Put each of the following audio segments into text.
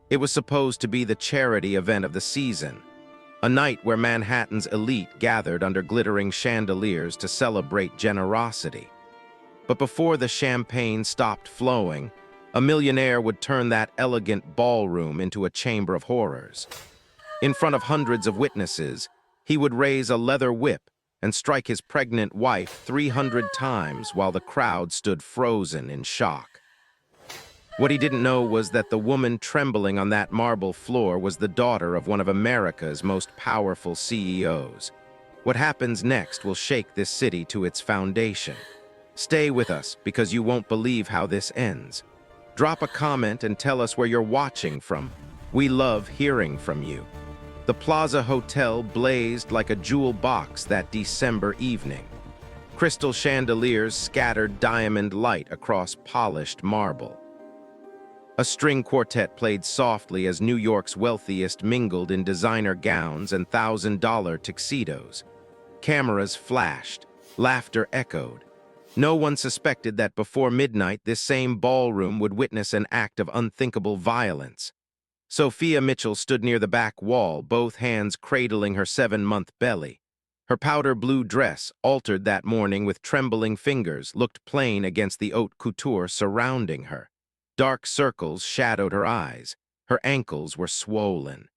It was supposed to be the charity event of the season, a night where Manhattan's elite gathered under glittering chandeliers to celebrate generosity. But before the champagne stopped flowing, a millionaire would turn that elegant ballroom into a chamber of horrors. In front of hundreds of witnesses, he would raise a leather whip and strike his pregnant wife 300 times while the crowd stood frozen in shock. What he didn't know was that the woman trembling on that marble floor was the daughter of one of America's most powerful CEOs. What happens next will shake this city to its foundation. Stay with us because you won't believe how this ends. Drop a comment and tell us where you're watching from. We love hearing from you. The Plaza Hotel blazed like a jewel box that December evening. Crystal chandeliers scattered diamond light across polished marble. A string quartet played softly as New York's wealthiest mingled in designer gowns and $1,000 tuxedos. Cameras flashed, laughter echoed. No one suspected that before midnight this same ballroom would witness an act of unthinkable violence. Sophia Mitchell stood near the back wall, both hands cradling her 7-month belly. Her powder blue dress, altered that morning with trembling fingers, looked plain against the haute couture surrounding her. Dark circles shadowed her eyes. Her ankles were swollen.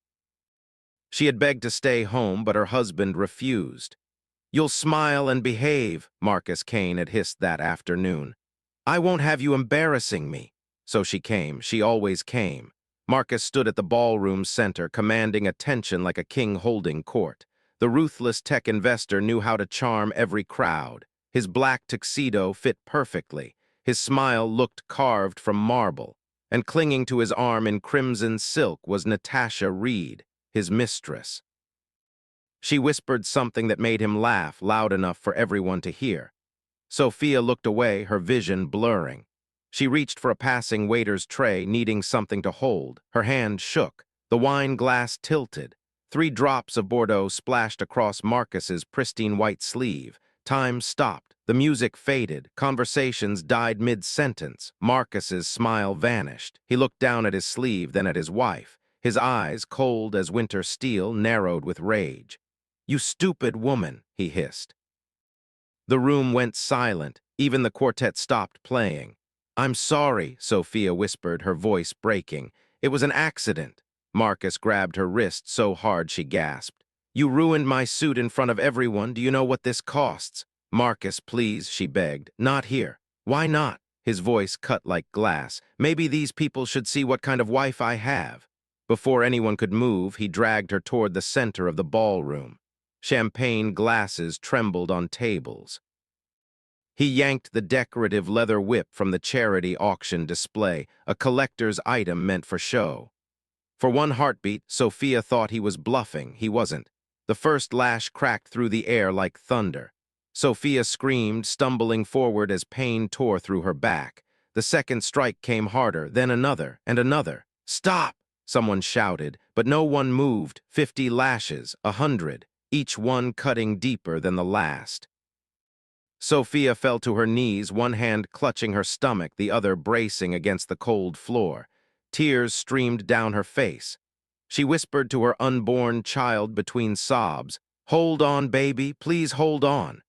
She had begged to stay home, but her husband refused. "You'll smile and behave," Marcus Kane had hissed that afternoon. "I won't have you embarrassing me." So she came. She always came. Marcus stood at the ballroom's center, commanding attention like a king holding court. The ruthless tech investor knew how to charm every crowd. His black tuxedo fit perfectly. His smile looked carved from marble, and clinging to his arm in crimson silk was Natasha Reed, his mistress. She whispered something that made him laugh loud enough for everyone to hear. Sophia looked away, her vision blurring. She reached for a passing waiter's tray, needing something to hold. Her hand shook. The wine glass tilted. 3 drops of Bordeaux splashed across Marcus's pristine white sleeve. Time stopped. The music faded. Conversations died mid-sentence. Marcus's smile vanished. He looked down at his sleeve, then at his wife. His eyes, cold as winter steel, narrowed with rage. "You stupid woman," he hissed. The room went silent. Even the quartet stopped playing. "I'm sorry," Sophia whispered, her voice breaking. "It was an accident." Marcus grabbed her wrist so hard she gasped. "You ruined my suit in front of everyone. Do you know what this costs?" "Marcus, please," she begged. "Not here." "Why not?" His voice cut like glass. "Maybe these people should see what kind of wife I have." Before anyone could move, he dragged her toward the center of the ballroom. Champagne glasses trembled on tables. He yanked the decorative leather whip from the charity auction display, a collector's item meant for show. For one heartbeat, Sophia thought he was bluffing. He wasn't. The first lash cracked through the air like thunder. Sophia screamed, stumbling forward as pain tore through her back. The second strike came harder, then another, and another. "Stop!" someone shouted, but no one moved. 50 lashes, 100, each one cutting deeper than the last. Sophia fell to her knees, one hand clutching her stomach, the other bracing against the cold floor. Tears streamed down her face. She whispered to her unborn child between sobs, "Hold on, baby, please hold on."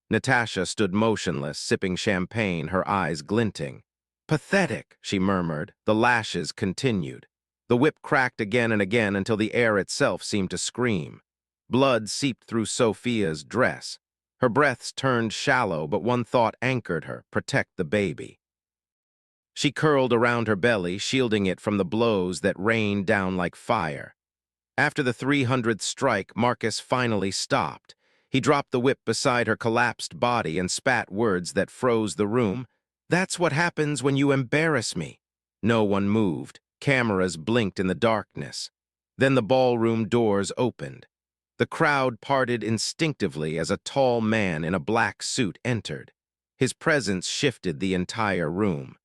Natasha stood motionless, sipping champagne, her eyes glinting. "Pathetic," she murmured. The lashes continued. The whip cracked again and again until the air itself seemed to scream. Blood seeped through Sophia's dress. Her breaths turned shallow, but one thought anchored her: protect the baby. She curled around her belly, shielding it from the blows that rained down like fire. After the 300th strike, Marcus finally stopped. He dropped the whip beside her collapsed body and spat words that froze the room. "That's what happens when you embarrass me." No one moved. Cameras blinked in the darkness. Then the ballroom doors opened. The crowd parted instinctively as a tall man in a black suit entered. His presence shifted the entire room.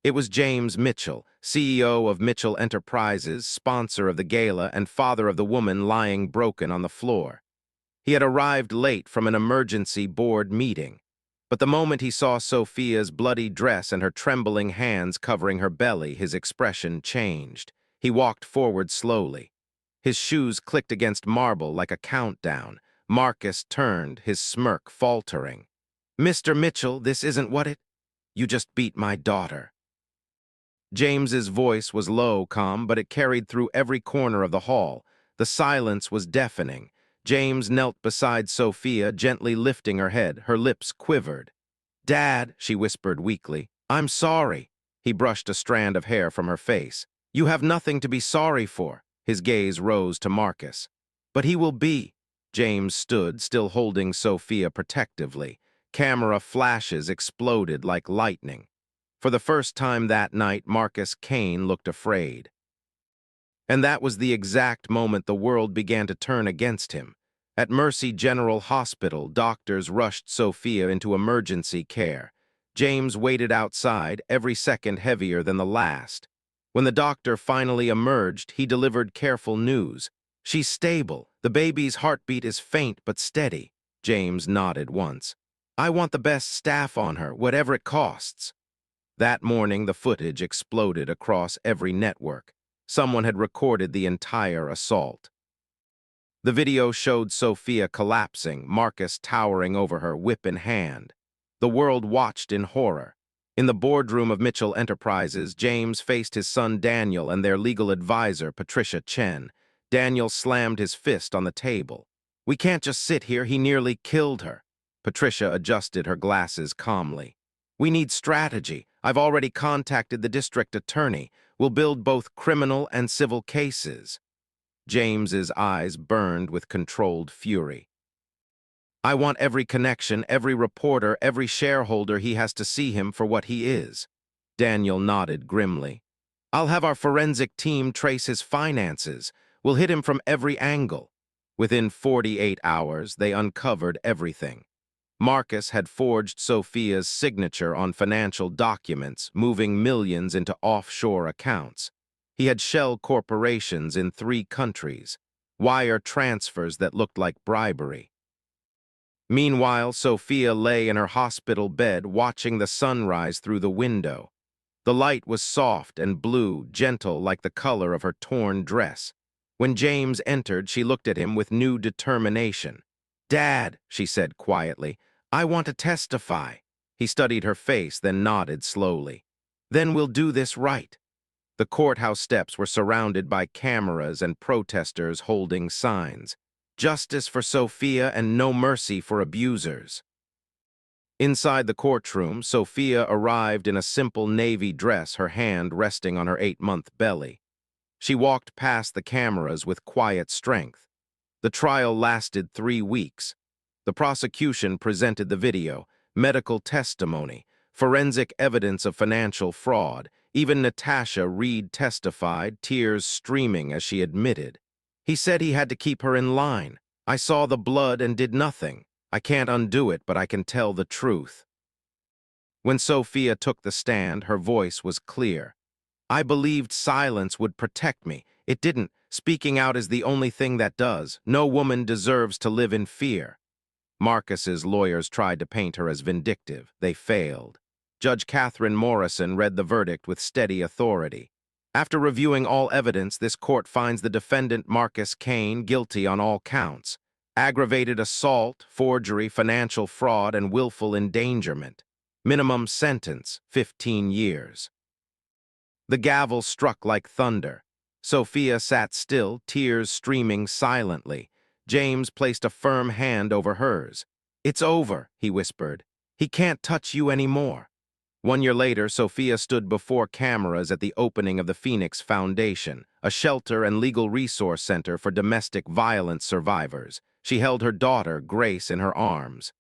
It was James Mitchell, CEO of Mitchell Enterprises, sponsor of the gala, and father of the woman lying broken on the floor. He had arrived late from an emergency board meeting, but the moment he saw Sophia's bloody dress and her trembling hands covering her belly, his expression changed. He walked forward slowly. His shoes clicked against marble like a countdown. Marcus turned, his smirk faltering. "Mr. Mitchell, this isn't what it— You just beat my daughter." James's voice was low, calm, but it carried through every corner of the hall. The silence was deafening. James knelt beside Sophia, gently lifting her head. Her lips quivered. "Dad," she whispered weakly, "I'm sorry." He brushed a strand of hair from her face. "You have nothing to be sorry for." His gaze rose to Marcus. "But he will be." James stood, still holding Sophia protectively. Camera flashes exploded like lightning. For the first time that night, Marcus Kane looked afraid. And that was the exact moment the world began to turn against him. At Mercy General Hospital, doctors rushed Sophia into emergency care. James waited outside, every second heavier than the last. When the doctor finally emerged, he delivered careful news. "She's stable. The baby's heartbeat is faint but steady." James nodded once. "I want the best staff on her, whatever it costs." That morning, the footage exploded across every network. Someone had recorded the entire assault. The video showed Sophia collapsing, Marcus towering over her, whip in hand. The world watched in horror. In the boardroom of Mitchell Enterprises, James faced his son Daniel and their legal advisor, Patricia Chen. Daniel slammed his fist on the table. "We can't just sit here. He nearly killed her." Patricia adjusted her glasses calmly. "We need strategy. I've already contacted the district attorney. We'll build both criminal and civil cases." James's eyes burned with controlled fury. "I want every connection, every reporter, every shareholder he has to see him for what he is." Daniel nodded grimly. "I'll have our forensic team trace his finances. We'll hit him from every angle." Within 48 hours, they uncovered everything. Marcus had forged Sophia's signature on financial documents, moving millions into offshore accounts. He had shell corporations in 3 countries, wire transfers that looked like bribery. Meanwhile, Sophia lay in her hospital bed watching the sunrise through the window. The light was soft and blue, gentle like the color of her torn dress. When James entered, she looked at him with new determination. "Dad," she said quietly, "I want to testify." He studied her face, then nodded slowly. "Then we'll do this right." The courthouse steps were surrounded by cameras and protesters holding signs. "Justice for Sophia and no mercy for abusers." Inside the courtroom, Sophia arrived in a simple navy dress, her hand resting on her 8-month belly. She walked past the cameras with quiet strength. The trial lasted 3 weeks. The prosecution presented the video, medical testimony, forensic evidence of financial fraud. Even Natasha Reed testified, tears streaming as she admitted. "He said he had to keep her in line. I saw the blood and did nothing. I can't undo it, but I can tell the truth." When Sophia took the stand, her voice was clear. "I believed silence would protect me. It didn't. Speaking out is the only thing that does. No woman deserves to live in fear." Marcus's lawyers tried to paint her as vindictive. They failed. Judge Catherine Morrison read the verdict with steady authority. "After reviewing all evidence, this court finds the defendant Marcus Kane guilty on all counts: aggravated assault, forgery, financial fraud, and willful endangerment. Minimum sentence, 15 years. The gavel struck like thunder. Sophia sat still, tears streaming silently. James placed a firm hand over hers. "It's over," he whispered. "He can't touch you anymore." 1 year later, Sophia stood before cameras at the opening of the Phoenix Foundation, a shelter and legal resource center for domestic violence survivors. She held her daughter, Grace, in her arms.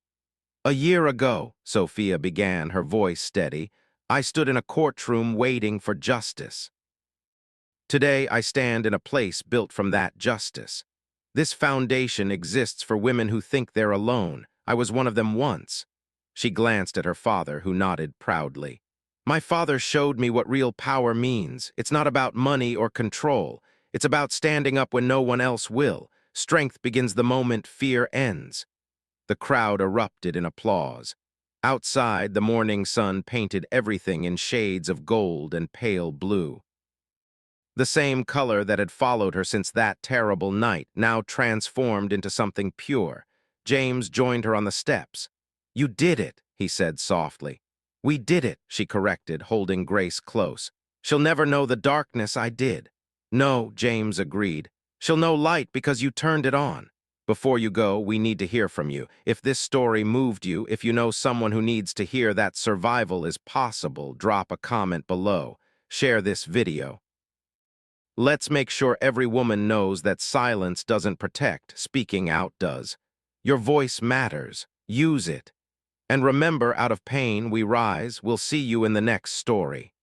"A year ago," Sophia began, her voice steady, "I stood in a courtroom waiting for justice. Today, I stand in a place built from that justice. This foundation exists for women who think they're alone. I was one of them once." She glanced at her father, who nodded proudly. "My father showed me what real power means. It's not about money or control. It's about standing up when no one else will. Strength begins the moment fear ends." The crowd erupted in applause. Outside, the morning sun painted everything in shades of gold and pale blue. The same color that had followed her since that terrible night, now transformed into something pure. James joined her on the steps. "You did it," he said softly. "We did it," she corrected, holding Grace close. "She'll never know the darkness I did." "No," James agreed. "She'll know light because you turned it on." Before you go, we need to hear from you. If this story moved you, if you know someone who needs to hear that survival is possible, drop a comment below. Share this video. Let's make sure every woman knows that silence doesn't protect, speaking out does. Your voice matters. Use it. And remember, out of pain we rise. We'll see you in the next story.